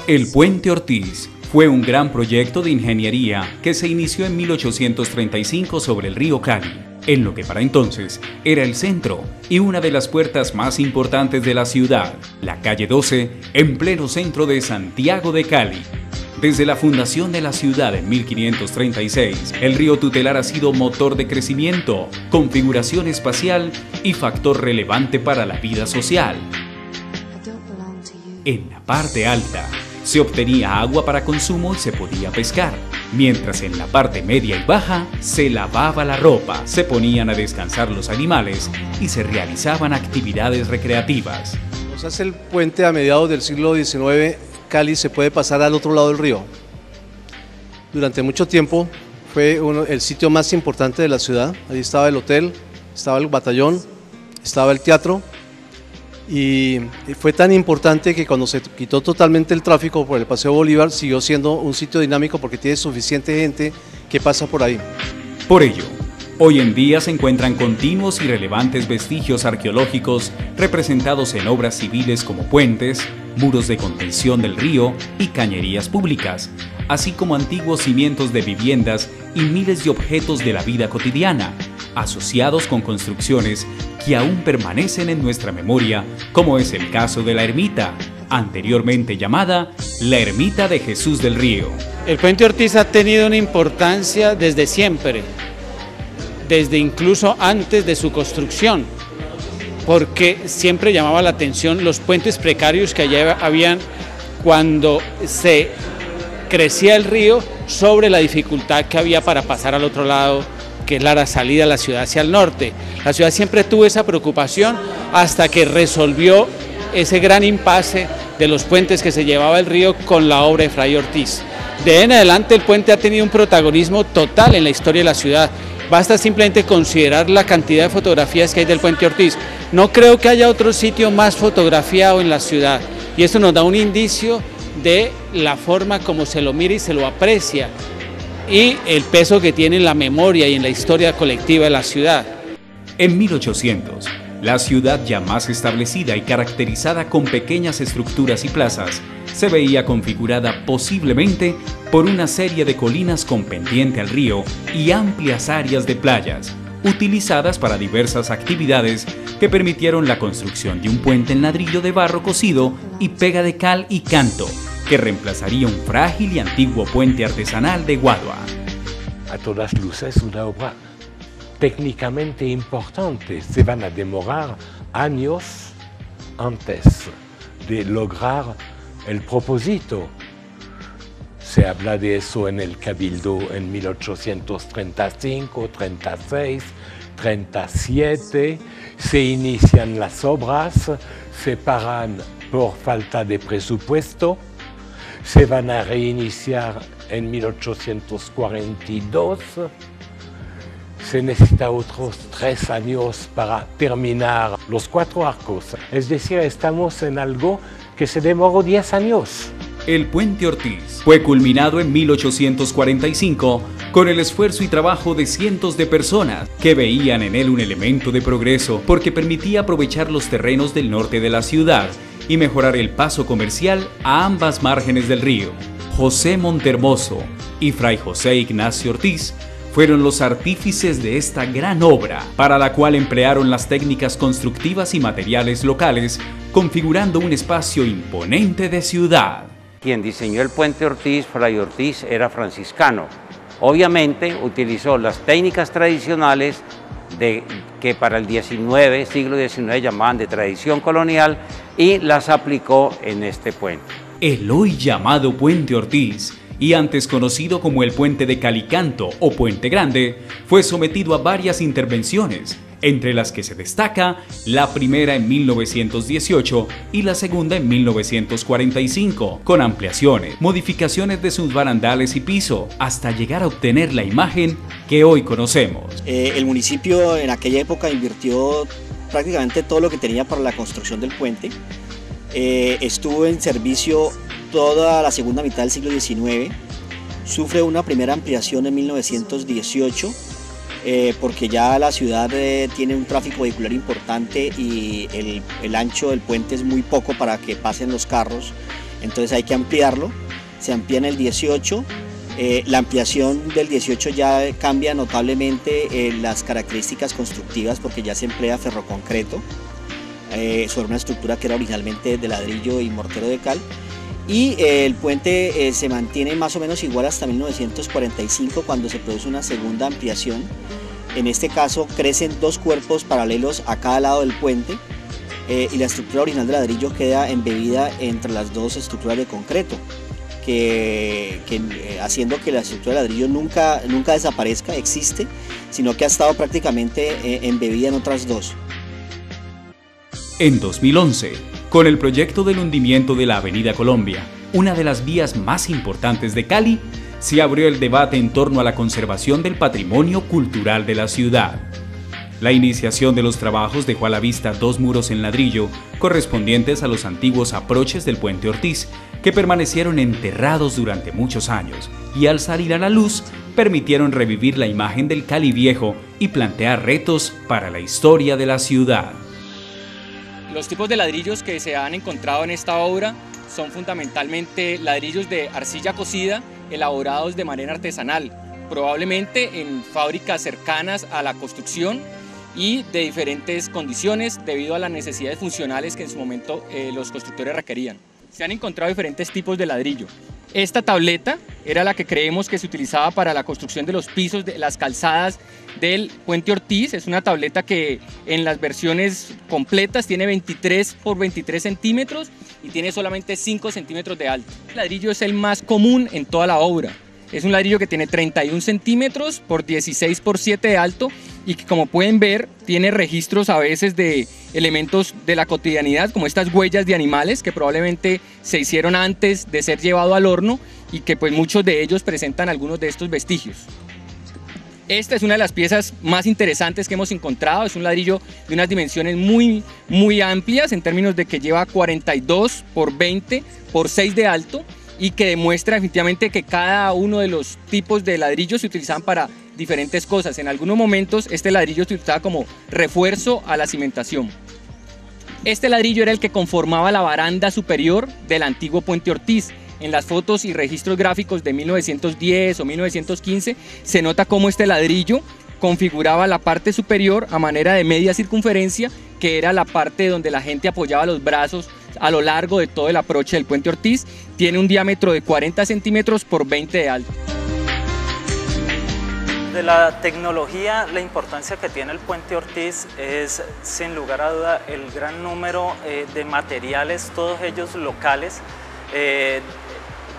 El Puente Ortiz fue un gran proyecto de ingeniería que se inició en 1835 sobre el río Cali, en lo que para entonces era el centro y una de las puertas más importantes de la ciudad, la calle 12, en pleno centro de Santiago de Cali. Desde la fundación de la ciudad en 1536, el río Tutelar ha sido motor de crecimiento, configuración espacial y factor relevante para la vida social. En la parte alta, se obtenía agua para consumo y se podía pescar, mientras en la parte media y baja se lavaba la ropa, se ponían a descansar los animales y se realizaban actividades recreativas. Nos hace el puente a mediados del siglo XIX, Cali se puede pasar al otro lado del río. Durante mucho tiempo fue el sitio más importante de la ciudad. Allí estaba el hotel, estaba el batallón, estaba el teatro. Y fue tan importante que cuando se quitó totalmente el tráfico por el Paseo Bolívar, siguió siendo un sitio dinámico porque tiene suficiente gente que pasa por ahí. Por ello, hoy en día se encuentran continuos y relevantes vestigios arqueológicos representados en obras civiles como puentes, muros de contención del río y cañerías públicas, así como antiguos cimientos de viviendas y miles de objetos de la vida cotidiana, asociados con construcciones que aún permanecen en nuestra memoria, como es el caso de la ermita, anteriormente llamada la Ermita de Jesús del Río. El Puente Ortiz ha tenido una importancia desde siempre, desde incluso antes de su construcción, porque siempre llamaba la atención los puentes precarios que allá habían cuando se crecía el río sobre la dificultad que había para pasar al otro lado, que es la salida de la ciudad hacia el norte. La ciudad siempre tuvo esa preocupación hasta que resolvió ese gran impasse de los puentes que se llevaba el río con la obra de Fray Ortiz. De ahí en adelante el puente ha tenido un protagonismo total en la historia de la ciudad. Basta simplemente considerar la cantidad de fotografías que hay del Puente Ortiz. No creo que haya otro sitio más fotografiado en la ciudad, y esto nos da un indicio de la forma como se lo mira y se lo aprecia, y el peso que tiene en la memoria y en la historia colectiva de la ciudad. En 1800, la ciudad ya más establecida y caracterizada con pequeñas estructuras y plazas, se veía configurada posiblemente por una serie de colinas con pendiente al río y amplias áreas de playas, utilizadas para diversas actividades que permitieron la construcción de un puente en ladrillo de barro cocido y pega de cal y canto, que reemplazaría un frágil y antiguo puente artesanal de Guadua. A todas luces, una obra técnicamente importante. Se van a demorar años antes de lograr el propósito. Se habla de eso en el Cabildo en 1835, 36, 37. Se inician las obras, se paran por falta de presupuesto. Se van a reiniciar en 1842. Se necesita otros 3 años para terminar los 4 arcos. Es decir, estamos en algo que se demoró 10 años. El Puente Ortiz fue culminado en 1845 con el esfuerzo y trabajo de cientos de personas que veían en él un elemento de progreso porque permitía aprovechar los terrenos del norte de la ciudad y mejorar el paso comercial a ambas márgenes del río. José Montermoso y Fray José Ignacio Ortiz fueron los artífices de esta gran obra, para la cual emplearon las técnicas constructivas y materiales locales, configurando un espacio imponente de ciudad. Quien diseñó el Puente Ortiz, Fray Ortiz, era franciscano. Obviamente utilizó las técnicas tradicionales que para el siglo XIX llamaban de tradición colonial y las aplicó en este puente. El hoy llamado Puente Ortiz, y antes conocido como el Puente de Calicanto o Puente Grande, fue sometido a varias intervenciones, entre las que se destaca la primera en 1918 y la segunda en 1945, con ampliaciones, modificaciones de sus barandales y piso, hasta llegar a obtener la imagen que hoy conocemos. El municipio en aquella época invirtió prácticamente todo lo que tenía para la construcción del puente. Estuvo en servicio toda la segunda mitad del siglo XIX, sufre una primera ampliación en 1918, porque ya la ciudad tiene un tráfico vehicular importante y el ancho del puente es muy poco para que pasen los carros, entonces hay que ampliarlo, se amplía en el 18, la ampliación del 18 ya cambia notablemente las características constructivas porque ya se emplea ferroconcreto sobre una estructura que era originalmente de ladrillo y mortero de cal, y el puente se mantiene más o menos igual hasta 1945, cuando se produce una segunda ampliación. En este caso crecen dos cuerpos paralelos a cada lado del puente y la estructura original de ladrillo queda embebida entre las dos estructuras de concreto, haciendo que la estructura de ladrillo nunca desaparezca, existe, sino que ha estado prácticamente embebida en otras dos. En 2011, con el proyecto del hundimiento de la Avenida Colombia, una de las vías más importantes de Cali, se abrió el debate en torno a la conservación del patrimonio cultural de la ciudad. La iniciación de los trabajos dejó a la vista dos muros en ladrillo correspondientes a los antiguos aproches del Puente Ortiz, que permanecieron enterrados durante muchos años y al salir a la luz permitieron revivir la imagen del Cali viejo y plantear retos para la historia de la ciudad. Los tipos de ladrillos que se han encontrado en esta obra son fundamentalmente ladrillos de arcilla cocida elaborados de manera artesanal, probablemente en fábricas cercanas a la construcción y de diferentes condiciones debido a las necesidades funcionales que en su momento los constructores requerían. Se han encontrado diferentes tipos de ladrillo. Esta tableta era la que creemos que se utilizaba para la construcción de los pisos de las calzadas del Puente Ortiz. Es una tableta que en las versiones completas tiene 23 por 23 centímetros y tiene solamente 5 centímetros de alto. El ladrillo es el más común en toda la obra. Es un ladrillo que tiene 31 centímetros por 16 por 7 de alto y que, como pueden ver, tiene registros a veces de elementos de la cotidianidad, como estas huellas de animales que probablemente se hicieron antes de ser llevado al horno y que pues muchos de ellos presentan algunos de estos vestigios. Esta es una de las piezas más interesantes que hemos encontrado. Es un ladrillo de unas dimensiones muy amplias en términos de que lleva 42 por 20 por 6 de alto y que demuestra definitivamente que cada uno de los tipos de ladrillos se utilizaban para diferentes cosas. En algunos momentos este ladrillo se utilizaba como refuerzo a la cimentación. Este ladrillo era el que conformaba la baranda superior del antiguo Puente Ortiz. En las fotos y registros gráficos de 1910 o 1915 se nota cómo este ladrillo configuraba la parte superior a manera de media circunferencia, que era la parte donde la gente apoyaba los brazos a lo largo de todo el aproche del Puente Ortiz. Tiene un diámetro de 40 centímetros por 20 de alto. De la tecnología, la importancia que tiene el Puente Ortiz es, sin lugar a duda, el gran número de materiales, todos ellos locales.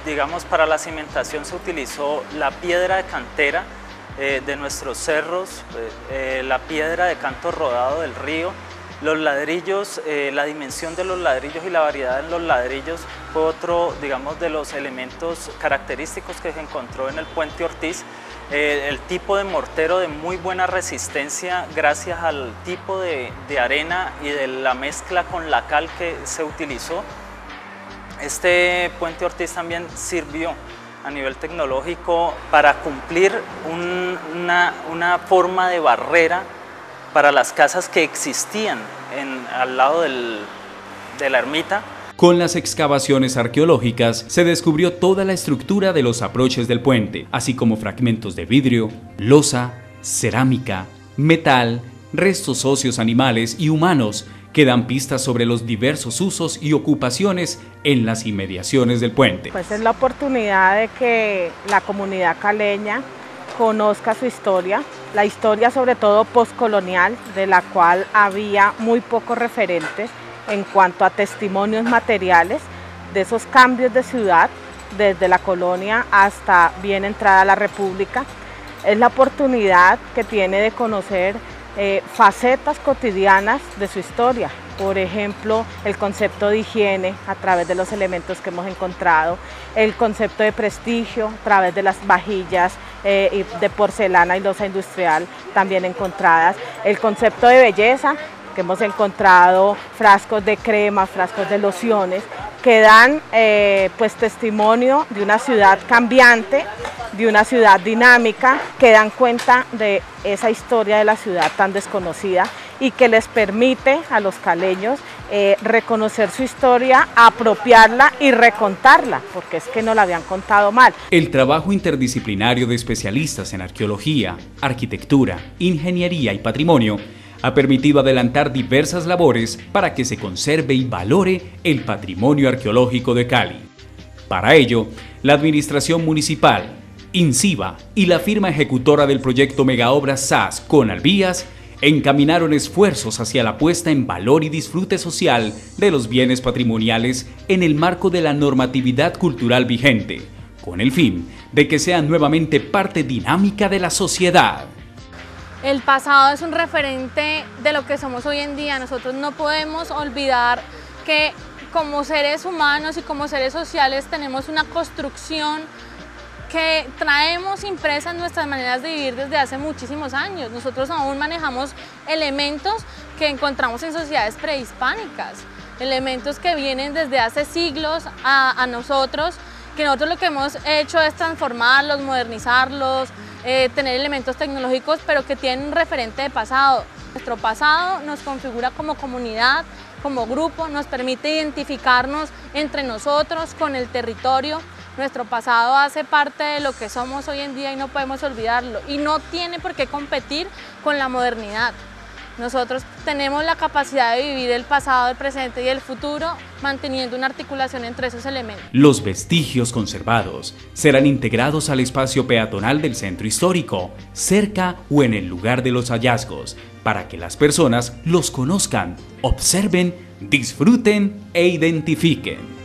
Digamos, para la cimentación se utilizó la piedra de cantera de nuestros cerros, la piedra de canto rodado del río. Los ladrillos, la dimensión de los ladrillos y la variedad de los ladrillos fue otro, digamos, de los elementos característicos que se encontró en el Puente Ortiz. El tipo de mortero de muy buena resistencia gracias al tipo de arena y de la mezcla con la cal que se utilizó. Este Puente Ortiz también sirvió a nivel tecnológico para cumplir una forma de barrera para las casas que existían al lado de la ermita. Con las excavaciones arqueológicas se descubrió toda la estructura de los aproches del puente, así como fragmentos de vidrio, losa, cerámica, metal, restos óseos animales y humanos que dan pistas sobre los diversos usos y ocupaciones en las inmediaciones del puente. Pues es la oportunidad de que la comunidad caleña conozca su historia, la historia sobre todo postcolonial, de la cual había muy pocos referentes en cuanto a testimonios materiales de esos cambios de ciudad desde la colonia hasta bien entrada la República. Es la oportunidad que tiene de conocer facetas cotidianas de su historia, por ejemplo el concepto de higiene a través de los elementos que hemos encontrado, el concepto de prestigio a través de las vajillas de porcelana y loza industrial también encontradas, el concepto de belleza, que hemos encontrado frascos de cremas, frascos de lociones, que dan pues testimonio de una ciudad cambiante, de una ciudad dinámica, que dan cuenta de esa historia de la ciudad tan desconocida y que les permite a los caleños reconocer su historia, apropiarla y recontarla, porque es que no la habían contado mal. El trabajo interdisciplinario de especialistas en arqueología, arquitectura, ingeniería y patrimonio ha permitido adelantar diversas labores para que se conserve y valore el patrimonio arqueológico de Cali. Para ello, la Administración Municipal, INCIBA y la firma ejecutora del proyecto Megaobras SAS Conalvías encaminaron esfuerzos hacia la puesta en valor y disfrute social de los bienes patrimoniales en el marco de la normatividad cultural vigente, con el fin de que sean nuevamente parte dinámica de la sociedad. El pasado es un referente de lo que somos hoy en día. Nosotros no podemos olvidar que como seres humanos y como seres sociales tenemos una construcción que traemos impresa en nuestras maneras de vivir desde hace muchísimos años. Nosotros aún manejamos elementos que encontramos en sociedades prehispánicas, elementos que vienen desde hace siglos a nosotros, que nosotros lo que hemos hecho es transformarlos, modernizarlos, tener elementos tecnológicos, pero que tienen un referente de pasado. Nuestro pasado nos configura como comunidad, como grupo, nos permite identificarnos entre nosotros, con el territorio. Nuestro pasado hace parte de lo que somos hoy en día y no podemos olvidarlo. Y no tiene por qué competir con la modernidad. Nosotros tenemos la capacidad de vivir el pasado, el presente y el futuro, manteniendo una articulación entre esos elementos. Los vestigios conservados serán integrados al espacio peatonal del centro histórico, cerca o en el lugar de los hallazgos, para que las personas los conozcan, observen, disfruten e identifiquen.